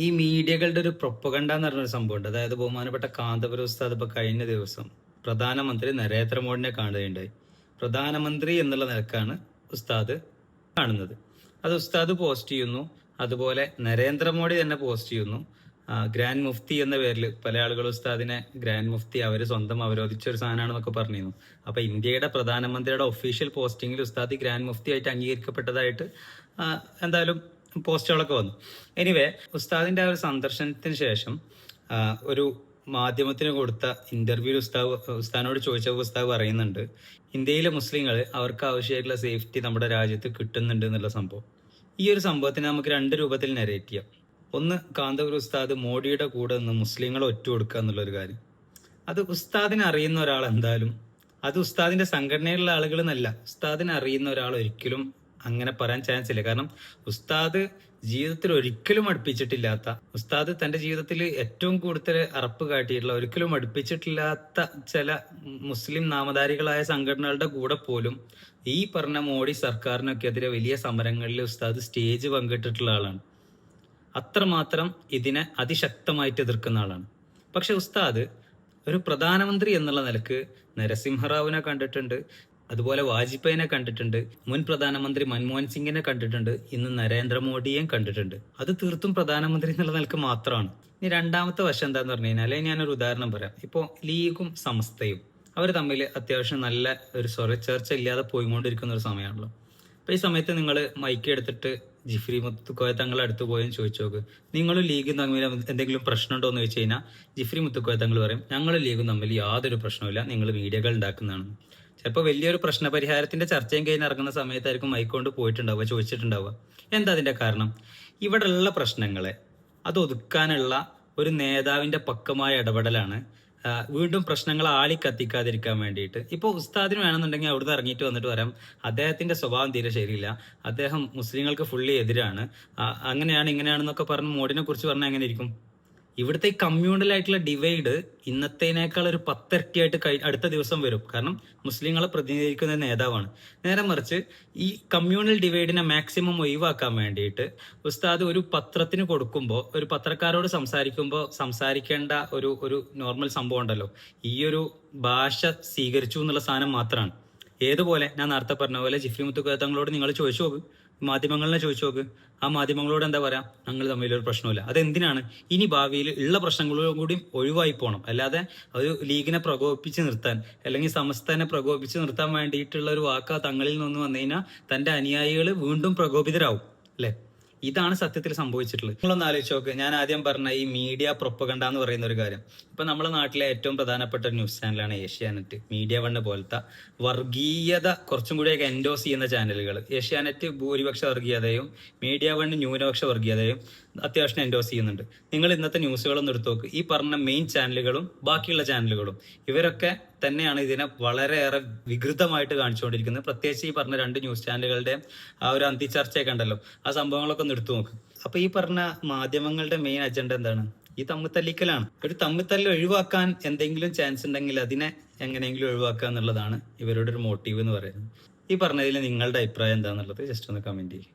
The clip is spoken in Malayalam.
ഈ മീഡിയകളുടെ ഒരു പ്രൊപ്പഗണ്ട എന്ന് പറഞ്ഞൊരു സംഭവമുണ്ട്. അതായത് ബഹുമാനപ്പെട്ട കാന്തപുരം ഉസ്താദ് ഇപ്പൊ കഴിഞ്ഞ ദിവസം പ്രധാനമന്ത്രി നരേന്ദ്രമോദിനെ കാണുകയുണ്ടായി. പ്രധാനമന്ത്രി എന്നുള്ള നിലക്കാണ് ഉസ്താദ് കാണുന്നത്. അത് ഉസ്താദ് പോസ്റ്റ് ചെയ്യുന്നു. അതുപോലെ നരേന്ദ്രമോദി തന്നെ പോസ്റ്റ് ചെയ്യുന്നു. ഗ്രാൻഡ് മുഫ്തി എന്ന പേരിൽ പല ആളുകൾ ഉസ്താദിനെ ഗ്രാൻഡ് മുഫ്തി അവര് സ്വന്തം അവരോധിച്ച ഒരു സാധനമാണെന്നൊക്കെ പറഞ്ഞിരുന്നു. അപ്പൊ ഇന്ത്യയുടെ പ്രധാനമന്ത്രിയുടെ ഒഫീഷ്യൽ പോസ്റ്റിംഗിൽ ഉസ്താദ് ഗ്രാൻഡ് മുഫ്തി ആയിട്ട് അംഗീകരിക്കപ്പെട്ടതായിട്ട് എന്തായാലും പോസ്റ്റുകളൊക്കെ വന്നു. എനിവേ, ഉസ്താദിന്റെ ആ ഒരു സന്ദർശനത്തിന് ശേഷം ഒരു മാധ്യമത്തിന് കൊടുത്ത ഇന്റർവ്യൂവിൽ ഉസ്താദിനോട് ചോദിച്ചപ്പോൾ ഉസ്താദ് പറയുന്നുണ്ട്, ഇന്ത്യയിലെ മുസ്ലിങ്ങൾ അവർക്ക് ആവശ്യമായിട്ടുള്ള സേഫ്റ്റി നമ്മുടെ രാജ്യത്ത് കിട്ടുന്നുണ്ട് എന്നുള്ള സംഭവം. ഈ ഒരു സംഭവത്തിന് നമുക്ക് രണ്ട് രൂപത്തിൽ നരേറ്റ് ചെയ്യാം. ഒന്ന്, കാന്തപുരം ഉസ്താദ് മോഡിയുടെ കൂടെ നിന്ന് മുസ്ലിങ്ങളെ ഒറ്റ കൊടുക്കുക എന്നുള്ളൊരു കാര്യം. അത് ഉസ്താദിനെ അറിയുന്ന ഒരാൾ എന്തായാലും, അത് ഉസ്താദിന്റെ സംഘടനയിലുള്ള ആളുകൾ എന്നല്ല, ഉസ്താദിനെ അറിയുന്ന ഒരാൾ ഒരിക്കലും അങ്ങനെ പറയാൻ ചാൻസ് ഇല്ല. കാരണം ഉസ്താദ് ജീവിതത്തിൽ ഒരിക്കലും അടുപ്പിച്ചിട്ടില്ലാത്ത, ഉസ്താദ് തന്റെ ജീവിതത്തിൽ ഏറ്റവും കൂടുതൽ അറപ്പ് കാട്ടിയിട്ടുള്ള, ഒരിക്കലും അടുപ്പിച്ചിട്ടില്ലാത്ത ചില മുസ്ലിം നാമധാരികളായ സംഘടനകളുടെ കൂടെ പോലും ഈ പറഞ്ഞ മോഡി സർക്കാരിനൊക്കെ എതിരെ വലിയ സമരങ്ങളിൽ ഉസ്താദ് സ്റ്റേജ് പങ്കിട്ടിട്ടുള്ള ആളാണ്. അത്രമാത്രം ഇതിനെ അതിശക്തമായിട്ട് എതിർക്കുന്ന ആളാണ്. പക്ഷെ ഉസ്താദ് ഒരു പ്രധാനമന്ത്രി എന്നുള്ള നിലക്ക് നരസിംഹറാവുവിനെ കണ്ടിട്ടുണ്ട്, അതുപോലെ വാജ്പേയിനെ കണ്ടിട്ടുണ്ട്, മുൻ പ്രധാനമന്ത്രി മൻമോഹൻ സിംഗിനെ കണ്ടിട്ടുണ്ട്, ഇന്ന് നരേന്ദ്രമോദിയെയും കണ്ടിട്ടുണ്ട്. അത് തീർത്തും പ്രധാനമന്ത്രി എന്നുള്ള നിലക്ക് മാത്രമാണ്. ഇനി രണ്ടാമത്തെ വശം എന്താന്ന് പറഞ്ഞു കഴിഞ്ഞാൽ, ഞാനൊരു ഉദാഹരണം പറയാം. ഇപ്പോൾ ലീഗും സമസ്തയും അവർ തമ്മിൽ അത്യാവശ്യം നല്ല ഒരു ചർച്ച ഇല്ലാതെ പോയിക്കൊണ്ടിരിക്കുന്ന ഒരു സമയമാണല്ലോ. അപ്പൊ ഈ സമയത്ത് നിങ്ങൾ മൈക്ക് എടുത്തിട്ട് ജിഫ്രി മുത്തുക്കോയ തങ്ങളെ അടുത്ത് പോയും ചോദിച്ചു നോക്ക്, നിങ്ങളും ലീഗും തമ്മിൽ എന്തെങ്കിലും പ്രശ്നമുണ്ടോ എന്ന് ചോദിച്ചു കഴിഞ്ഞാൽ ജിഫ്രി മുത്തുക്കോയ തങ്ങൾ പറയും, ഞങ്ങളും ലീഗും തമ്മിൽ യാതൊരു പ്രശ്നവുമില്ല, നിങ്ങൾ മീഡിയകൾ ഉണ്ടാക്കുന്നതാണ്. ചിലപ്പോൾ വലിയൊരു പ്രശ്ന പരിഹാരത്തിന്റെ ചർച്ചയും കഴിഞ്ഞ് ഇറങ്ങുന്ന സമയത്തായിരിക്കും മൈക്ക് കൊണ്ട് പോയിട്ടുണ്ടാവുക, ചോദിച്ചിട്ടുണ്ടാവുക. എന്താ അതിന്റെ കാരണം? ഇവിടെയുള്ള പ്രശ്നങ്ങളെ അത് ഒതുക്കാനുള്ള ഒരു നേതാവിന്റെ പക്കമായ ഇടപെടലാണ്. വീണ്ടും പ്രശ്നങ്ങൾ കത്തിക്കാതിരിക്കാൻ വേണ്ടിയിട്ട്. ഇപ്പോൾ ഉസ്താദിന് വേണമെന്നുണ്ടെങ്കിൽ അവിടുന്ന് ഇറങ്ങിയിട്ട് വന്നിട്ട് പറയാം, അദ്ദേഹത്തിന്റെ സ്വഭാവം തീരെ ശരിയില്ല, അദ്ദേഹം മുസ്ലിങ്ങൾക്ക് ഫുള്ളി എതിരാണ്, അങ്ങനെയാണ് ഇങ്ങനെയാണെന്നൊക്കെ പറഞ്ഞ് മോഡിനെ കുറിച്ച് പറഞ്ഞാൽ എങ്ങനെ ഇരിക്കും? ഇവിടുത്തെ ഈ കമ്മ്യൂണൽ ആയിട്ടുള്ള ഡിവൈഡ് ഇന്നത്തേനേക്കാൾ ഒരു 10 ഇരട്ടിയായിട്ട് അടുത്ത ദിവസം വരും. കാരണം മുസ്ലിങ്ങളെ പ്രതിനിധീകരിക്കുന്ന നേതാവാണ്. നേരെ മറിച്ച് ഈ കമ്മ്യൂണൽ ഡിവൈഡിനെ മാക്സിമം ഒഴിവാക്കാൻ വേണ്ടിയിട്ട് ഉസ്താദ് ഒരു പത്രത്തിന് കൊടുക്കുമ്പോൾ, ഒരു പത്രക്കാരോട് സംസാരിക്കേണ്ട ഒരു നോർമൽ സംഭവം ഉണ്ടല്ലോ, ഈ ഒരു ഭാഷ സ്വീകരിച്ചു എന്നുള്ള സാധനം മാത്രമാണ്. ഏതുപോലെ ഞാൻ നേരത്തെ പറഞ്ഞ പോലെ ജിഫ്രി മുത്തുക്കോയ തങ്ങളോട് നിങ്ങൾ ചോദിച്ചു നോക്ക്, മാധ്യമങ്ങളെ ചോദിച്ചു നോക്ക്, ആ മാധ്യമങ്ങളോട് എന്താ പറയാ, ഞങ്ങൾ തമ്മിലൊരു പ്രശ്നമില്ല. അതെന്തിനാണ്? ഇനി ഭാവിയിൽ ഉള്ള പ്രശ്നങ്ങളും കൂടി ഒഴിവായി പോകണം. അല്ലാതെ ഒരു ലീഗിനെ പ്രകോപിപ്പിച്ച് നിർത്താൻ, അല്ലെങ്കിൽ സമസ്തനെ പ്രകോപിപ്പിച്ച് നിർത്താൻ വേണ്ടിയിട്ടുള്ള ഒരു വാക്കാ തങ്ങളിൽ നിന്ന് വന്നു കഴിഞ്ഞാൽ തന്റെ അനുയായികൾ വീണ്ടും പ്രകോപിതരാവും അല്ലെ? ഇതാണ് സത്യത്തിൽ സംഭവിച്ചിട്ടുള്ളത്. നിങ്ങളൊന്ന് ആലോചിച്ച് നോക്ക്, ഞാൻ ആദ്യം പറഞ്ഞ ഈ മീഡിയ പ്രൊപ്പഗണ്ട എന്ന് പറയുന്ന ഒരു കാര്യം. ഇപ്പൊ നമ്മുടെ നാട്ടിലെ ഏറ്റവും പ്രധാനപ്പെട്ട ഒരു ന്യൂസ് ചാനലാണ് ഏഷ്യാനെറ്റ്, മീഡിയ വൺ പോലത്തെ വർഗീയത കുറച്ചും കൂടിയൊക്കെ എൻഡോസ് ചെയ്യുന്ന ചാനലുകൾ. ഏഷ്യാനെറ്റ് ഭൂരിപക്ഷ വർഗീയതയും മീഡിയ വൺ ന്യൂനപക്ഷ വർഗീയതയും അത്യാവശ്യം എൻഡോസ് ചെയ്യുന്നുണ്ട്. നിങ്ങൾ ഇന്നത്തെ ന്യൂസുകളൊന്നും എടുത്തു നോക്ക്, ഈ പറഞ്ഞ മെയിൻ ചാനലുകളും ബാക്കിയുള്ള ചാനലുകളും ഇവരൊക്കെ തന്നെയാണ് ഇതിനെ വളരെയേറെ വികൃതമായിട്ട് കാണിച്ചുകൊണ്ടിരിക്കുന്നത്. പ്രത്യേകിച്ച് ഈ പറഞ്ഞ രണ്ട് ന്യൂസ് ചാനലുകളുടെ ആ ഒരു അന്തിച്ചർച്ചയൊക്കെ ഉണ്ടല്ലോ, ആ സംഭവങ്ങളൊക്കെ ഒന്ന് എടുത്തു നോക്ക്. അപ്പൊ ഈ പറഞ്ഞ മാധ്യമങ്ങളുടെ മെയിൻ അജണ്ട എന്താണ്? ഈ തമ്മിത്തല്ലിക്കലാണ്. ഒരു തമ്മിത്തല്ല് ഒഴിവാക്കാൻ എന്തെങ്കിലും ചാൻസ് ഉണ്ടെങ്കിൽ അതിനെ എങ്ങനെയെങ്കിലും ഒഴിവാക്കുക എന്നുള്ളതാണ് ഇവരുടെ ഒരു മോട്ടീവ് എന്ന് പറയുന്നത്. ഈ പറഞ്ഞതിൽ നിങ്ങളുടെ അഭിപ്രായം എന്താണെന്നുള്ളത് ജസ്റ്റ് ഒന്ന് കമന്റ് ചെയ്യും.